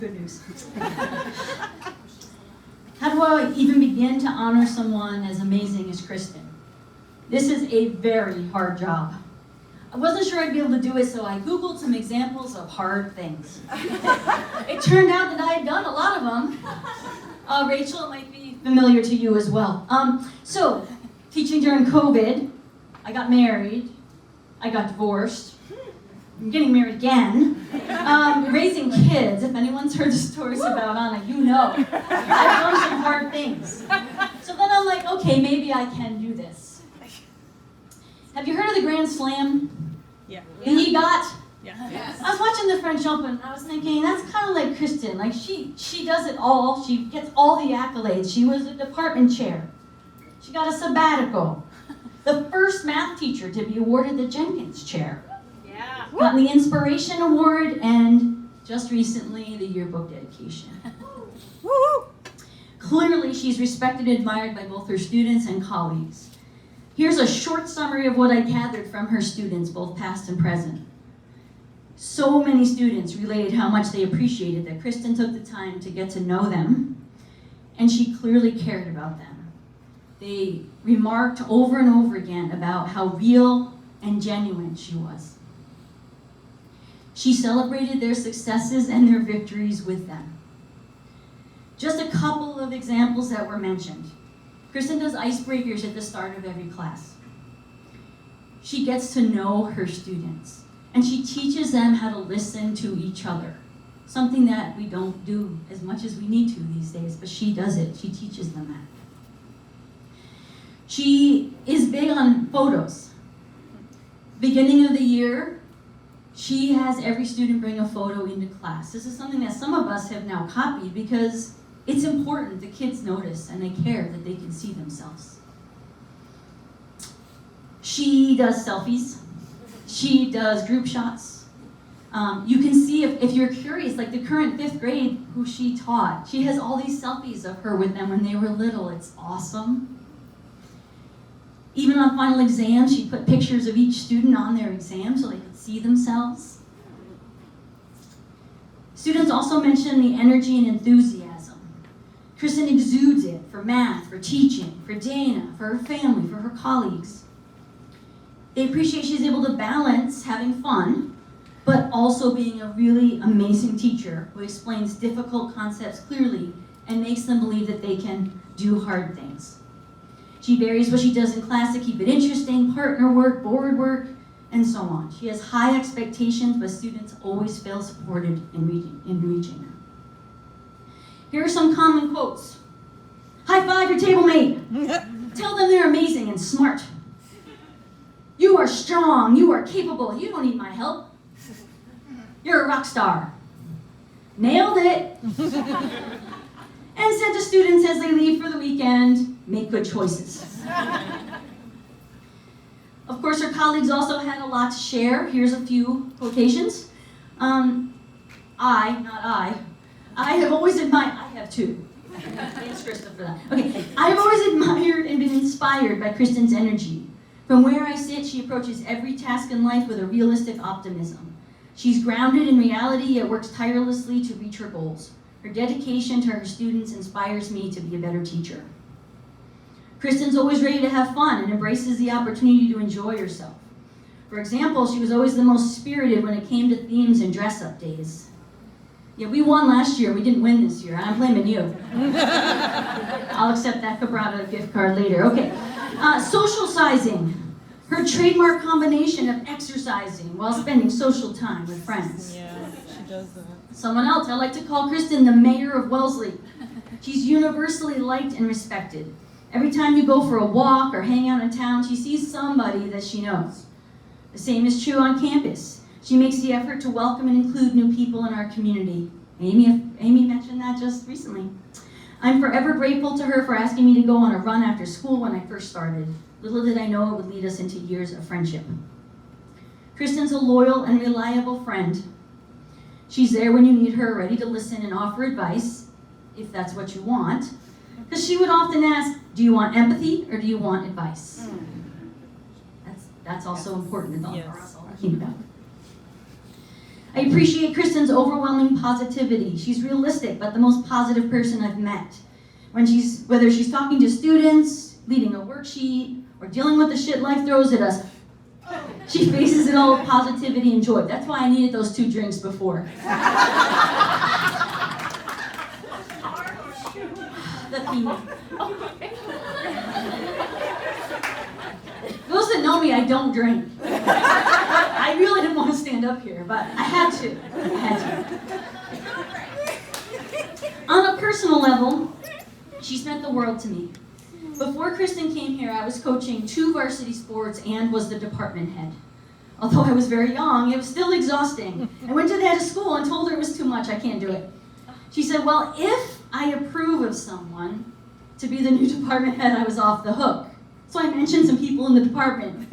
Good news. How do I even begin to honor someone as amazing as Kristen? This is a very hard job. I wasn't sure I'd be able to do it, so I Googled some examples of hard things. It turned out that I had done a lot of them. Rachel, it might be familiar to you as well. So, teaching during COVID, I got married, I got divorced, I'm getting married again, raising kids. If anyone's heard the stories about Anna, you know. I've done some hard things. So then I'm like, okay, maybe I can do this. Have you heard of the Grand Slam? Yeah. The EGOT? Yeah. Yes. I was watching the French Open, and I was thinking, that's kind of like Kristen. Like, she does it all. She gets all the accolades. She was a department chair. She got a sabbatical. The first math teacher to be awarded the Jenkins Chair. Yeah. Got the Inspiration Award, and just recently, the yearbook dedication. Woo! Clearly, she's respected and admired by both her students and colleagues. Here's a short summary of what I gathered from her students, both past and present. So many students related how much they appreciated that Kristen took the time to get to know them, and she clearly cared about them. They remarked over and over again about how real and genuine she was. She celebrated their successes and their victories with them. Just a couple of examples that were mentioned. Kristen does icebreakers at the start of every class. She gets to know her students, and she teaches them how to listen to each other, something that we don't do as much as we need to these days, but she does it. She teaches them that. She is big on photos. Beginning of the year, she has every student bring a photo into class. This is something that some of us have now copied because it's important. The kids notice and they care that they can see themselves. She does selfies. She does group shots. You can see, if you're curious, like the current 5th grade who she taught, she has all these selfies of her with them when they were little. It's awesome. Even on final exams, she put pictures of each student on their exam so they could see themselves. Students also mention the energy and enthusiasm. Kristen exudes it for math, for teaching, for Dana, for her family, for her colleagues. They appreciate she's able to balance having fun, but also being a really amazing teacher who explains difficult concepts clearly and makes them believe that they can do hard things. She varies what she does in class to keep it interesting, partner work, board work, and so on. She has high expectations, but students always feel supported in reaching them. Here are some common quotes. High five your table mate. Tell them they're amazing and smart. You are strong, you are capable, you don't need my help. You're a rock star. Nailed it. And said to students as they leave for the weekend, make good choices. Of course, her colleagues also had a lot to share. Here's a few quotations. I have always admired, I have two. Thanks, Krista, for that. Okay, I have always admired and been inspired by Kristen's energy. From where I sit, she approaches every task in life with a realistic optimism. She's grounded in reality, yet works tirelessly to reach her goals. Her dedication to her students inspires me to be a better teacher. Kristen's always ready to have fun and embraces the opportunity to enjoy herself. For example, she was always the most spirited when it came to themes and dress-up days. Yeah, we won last year. We didn't win this year. I'm blaming you. I'll accept that Cabrata gift card later. Okay. Socializing. Her trademark combination of exercising while spending social time with friends. Yeah, she does that. Someone else, I like to call Kristen the mayor of Wellesley. She's universally liked and respected. Every time you go for a walk or hang out in town, she sees somebody that she knows. The same is true on campus. She makes the effort to welcome and include new people in our community. Amy mentioned that just recently. I'm forever grateful to her for asking me to go on a run after school when I first started. Little did I know it would lead us into years of friendship. Kristen's a loyal and reliable friend. She's there when you need her, ready to listen and offer advice, if that's what you want. Because she would often ask, do you want empathy or do you want advice? That's also important for us all to think about. I appreciate Kristen's overwhelming positivity. She's realistic, but the most positive person I've met. Whether she's talking to students, leading a worksheet, or dealing with the shit life throws at us, she faces it all with positivity and joy. That's why I needed those 2 drinks before. The peanut. Those that know me, I don't drink. I really didn't want to stand up here, but I had to. On a personal level, she's meant the world to me. Before Kristen came here, I was coaching 2 varsity sports and was the department head. Although I was very young, it was still exhausting. I went to the head of school and told her it was too much, I can't do it. She said, well, if I approve of someone to be the new department head, I was off the hook. So I mentioned some people in the department.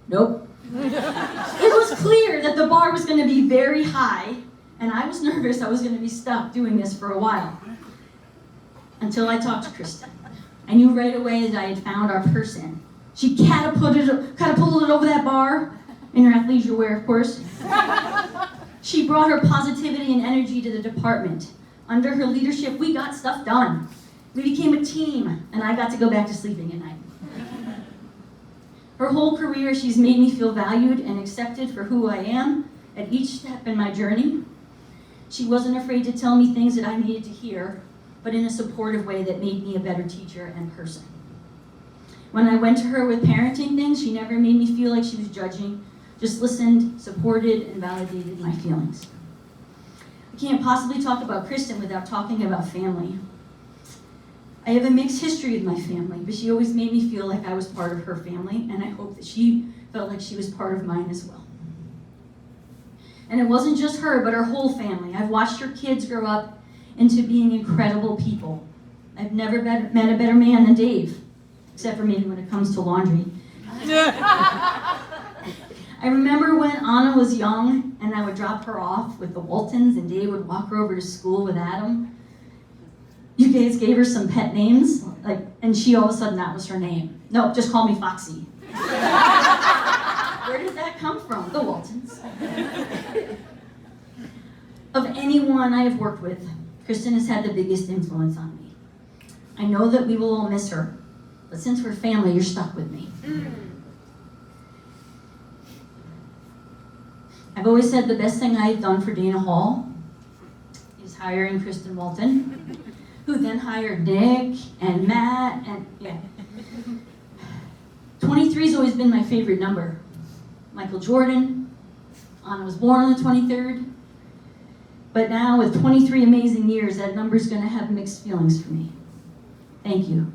Nope. It was clear that the bar was going to be very high, and I was nervous I was going to be stuck doing this for a while. Until I talked to Kristen. I knew right away that I had found our person. She catapulted it over that bar, in her athleisure wear, of course. She brought her positivity and energy to the department. Under her leadership, we got stuff done. We became a team, and I got to go back to sleeping at night. Her whole career, she's made me feel valued and accepted for who I am at each step in my journey. She wasn't afraid to tell me things that I needed to hear, but in a supportive way that made me a better teacher and person. When I went to her with parenting things, she never made me feel like she was judging, just listened, supported, and validated my feelings. I can't possibly talk about Kristen without talking about family. I have a mixed history with my family, but she always made me feel like I was part of her family, and I hope that she felt like she was part of mine as well. And it wasn't just her, but her whole family. I've watched her kids grow up into being incredible people. I've never met a better man than Dave, except for maybe when it comes to laundry. I remember when Anna was young, and I would drop her off with the Waltons, and Dave would walk her over to school with Adam. You guys gave her some pet names, and she all of a sudden, that was her name. No, just call me Foxy. Where did that come from? The Waltons. Of anyone I have worked with, Kristen has had the biggest influence on me. I know that we will all miss her, but since we're family, you're stuck with me. I've always said the best thing I've done for Dana Hall is hiring Kristen Walton, who then hired Nick and Matt, and yeah. 23's always been my favorite number. Michael Jordan, Anna was born on the 23rd, but now with 23 amazing years, that number's gonna have mixed feelings for me. Thank you.